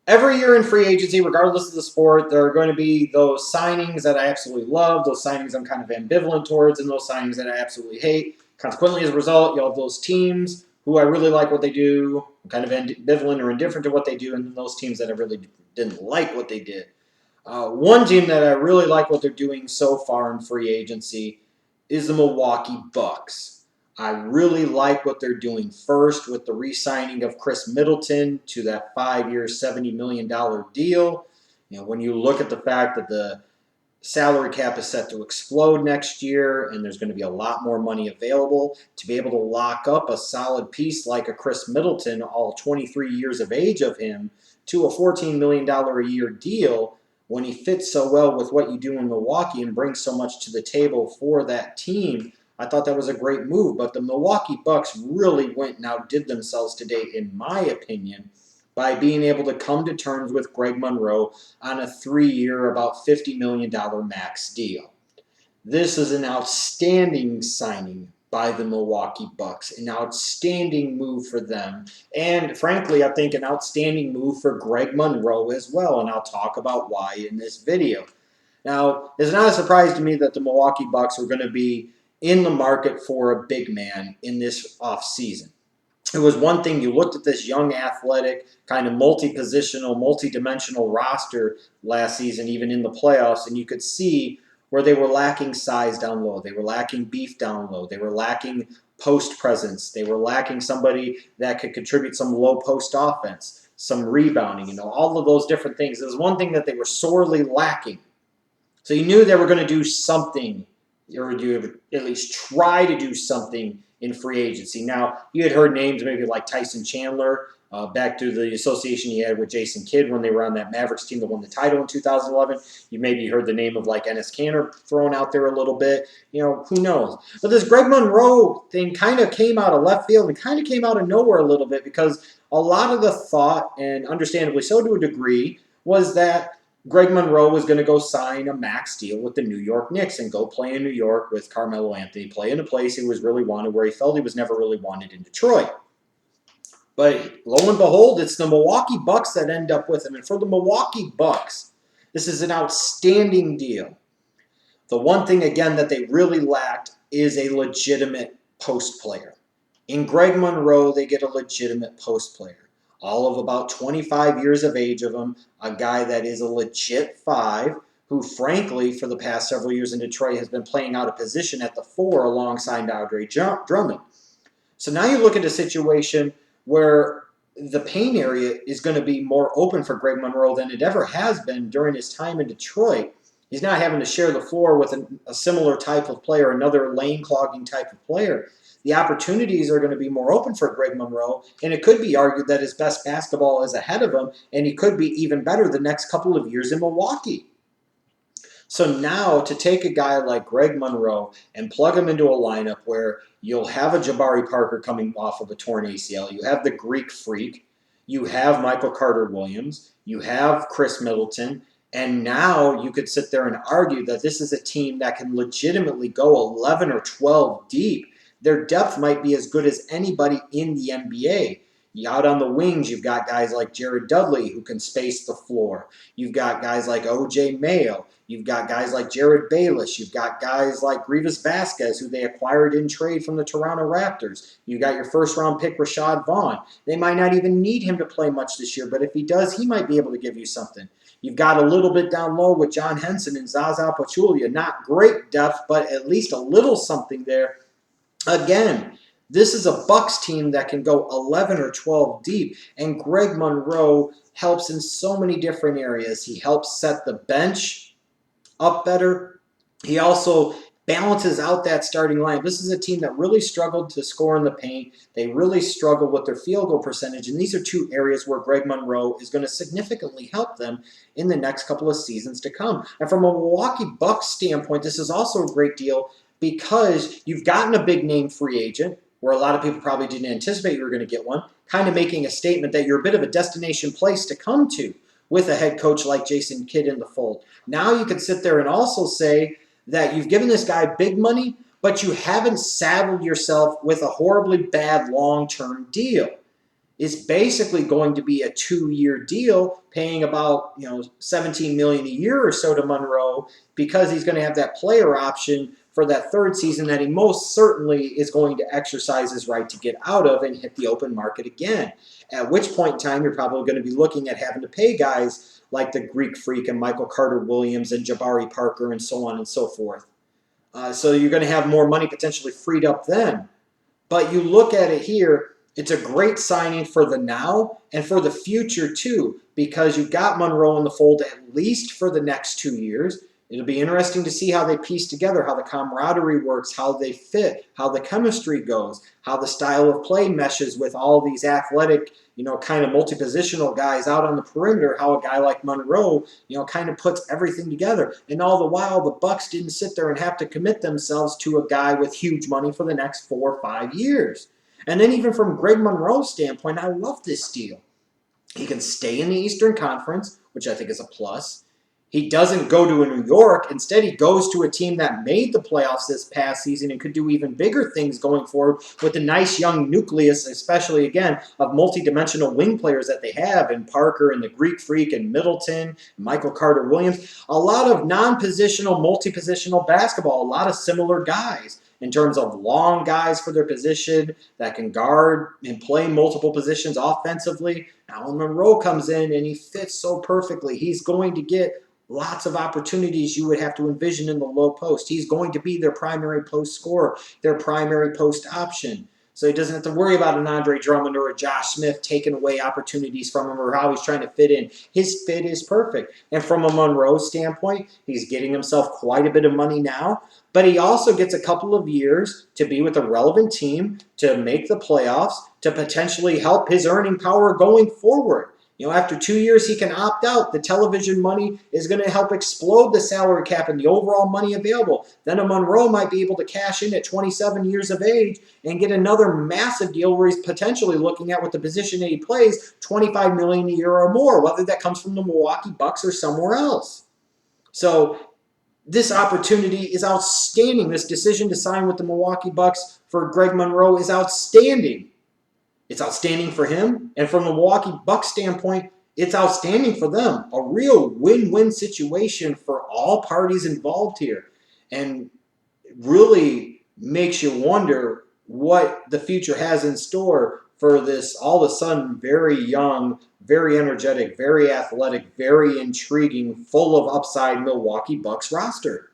Every year in free agency, regardless of the sport, there are going to be those signings that I absolutely love, those signings I'm kind of ambivalent towards, and those signings that I absolutely hate. Consequently, as a result, you'll have those teams who I really like what they do, I'm kind of ambivalent or indifferent to what they do, and then those teams that I really didn't like what they did. One team that I really like what they're doing so far in free agency is the Milwaukee Bucks. I really like what they're doing first with the re-signing of Chris Middleton to that 5-year, $70 million deal. When you look at the fact that the salary cap is set to explode next year and there's going to be a lot more money available, to be able to lock up a solid piece like a Chris Middleton, all 23 years of age of him, to a $14 million a year deal when he fits so well with what you do in Milwaukee and brings so much to the table for that team. I thought that was a great move, but the Milwaukee Bucks really went and outdid themselves today, in my opinion, by being able to come to terms with Greg Monroe on a 3-year, about $50 million max deal. This is an outstanding signing by the Milwaukee Bucks, an outstanding move for them, and frankly, I think an outstanding move for Greg Monroe as well, and I'll talk about why in this video. Now, it's not a surprise to me that the Milwaukee Bucks are going to be in the market for a big man in this offseason. It was one thing, you looked at this young, athletic, kind of multi-positional, multi-dimensional roster last season, even in the playoffs, and you could see where they were lacking size down low. They were lacking beef down low. They were lacking post presence. They were lacking somebody that could contribute some low post offense, some rebounding, all of those different things. It was one thing that they were sorely lacking. So you knew they were going to do something, or you at least try to do something in free agency. Now, you had heard names maybe like Tyson Chandler, back to the association he had with Jason Kidd when they were on that Mavericks team that won the title in 2011. You maybe heard the name of like Enes Kanter thrown out there a little bit. Who knows? But this Greg Monroe thing kind of came out of left field and kind of came out of nowhere a little bit, because a lot of the thought, and understandably so to a degree, was that Greg Monroe was going to go sign a max deal with the New York Knicks and go play in New York with Carmelo Anthony, play in a place he was really wanted, where he felt he was never really wanted in Detroit. But lo and behold, it's the Milwaukee Bucks that end up with him. And for the Milwaukee Bucks, this is an outstanding deal. The one thing, again, that they really lacked is a legitimate post player. In Greg Monroe, they get a legitimate post player. All of about 25 years of age of him, a guy that is a legit 5, who frankly, for the past several years in Detroit, has been playing out of position at the 4 alongside Andre Drummond. So now you look at a situation where the paint area is going to be more open for Greg Monroe than it ever has been during his time in Detroit. He's not having to share the floor with a similar type of player, another lane-clogging type of player. The opportunities are going to be more open for Greg Monroe, and it could be argued that his best basketball is ahead of him, and he could be even better the next couple of years in Milwaukee. So now to take a guy like Greg Monroe and plug him into a lineup where you'll have a Jabari Parker coming off of a torn ACL, you have the Greek Freak, you have Michael Carter-Williams, you have Chris Middleton, and now you could sit there and argue that this is a team that can legitimately go 11 or 12 deep. Their depth might be as good as anybody in the NBA. Out on the wings, you've got guys like Jared Dudley who can space the floor. You've got guys like O.J. Mayo. You've got guys like Jared Bayless. You've got guys like Greivis Vasquez, who they acquired in trade from the Toronto Raptors. You've got your first-round pick, Rashad Vaughn. They might not even need him to play much this year, but if he does, he might be able to give you something. You've got a little bit down low with John Henson and Zaza Pachulia. Not great depth, but at least a little something there. Again, this is a Bucks team that can go 11 or 12 deep, and Greg Monroe helps in so many different areas. He helps set the bench up better. He also balances out that starting line. This is a team that really struggled to score in the paint. They really struggled with their field goal percentage, and these are two areas where Greg Monroe is going to significantly help them in the next couple of seasons to come. And from a Milwaukee Bucks standpoint, this is also a great deal because you've gotten a big name free agent, where a lot of people probably didn't anticipate you were going to get one, kind of making a statement that you're a bit of a destination place to come to with a head coach like Jason Kidd in the fold. Now you can sit there and also say that you've given this guy big money, but you haven't saddled yourself with a horribly bad long-term deal. is basically going to be a 2-year deal, paying about $17 million a year or so to Monroe, because he's going to have that player option for that third season that he most certainly is going to exercise his right to get out of and hit the open market again. At which point in time, you're probably going to be looking at having to pay guys like the Greek Freak and Michael Carter-Williams and Jabari Parker and so on and so forth. So you're going to have more money potentially freed up then. But you look at it here, it's a great signing for the now and for the future too, because you've got Monroe in the fold at least for the next 2 years. It'll be interesting to see how they piece together, how the camaraderie works, how they fit, how the chemistry goes, how the style of play meshes with all these athletic, kind of multi-positional guys out on the perimeter, how a guy like Monroe, kind of puts everything together. And all the while, the Bucks didn't sit there and have to commit themselves to a guy with huge money for the next 4 or 5 years. And then even from Greg Monroe's standpoint, I love this deal. He can stay in the Eastern Conference, which I think is a plus. He doesn't go to New York. Instead, he goes to a team that made the playoffs this past season and could do even bigger things going forward with the nice young nucleus, especially, again, of multi-dimensional wing players that they have in Parker and the Greek Freak and Middleton and Michael Carter-Williams. A lot of non-positional, multi-positional basketball, a lot of similar guys in terms of long guys for their position that can guard and play multiple positions offensively. Now, when Monroe comes in and he fits so perfectly, he's going to get lots of opportunities you would have to envision in the low post. He's going to be their primary post scorer, their primary post option. So he doesn't have to worry about an Andre Drummond or a Josh Smith taking away opportunities from him or how he's trying to fit in. His fit is perfect. And from a Monroe standpoint, he's getting himself quite a bit of money now, but he also gets a couple of years to be with a relevant team, to make the playoffs, to potentially help his earning power going forward. After 2 years, he can opt out. The television money is going to help explode the salary cap and the overall money available. Then a Monroe might be able to cash in at 27 years of age and get another massive deal where he's potentially looking at, with the position that he plays, $25 million a year or more, whether that comes from the Milwaukee Bucks or somewhere else. So this opportunity is outstanding. This decision to sign with the Milwaukee Bucks for Greg Monroe is outstanding. It's outstanding for him, and from the Milwaukee Bucks standpoint, it's outstanding for them. A real win-win situation for all parties involved here, and really makes you wonder what the future has in store for this all of a sudden very young, very energetic, very athletic, very intriguing, full of upside Milwaukee Bucks roster.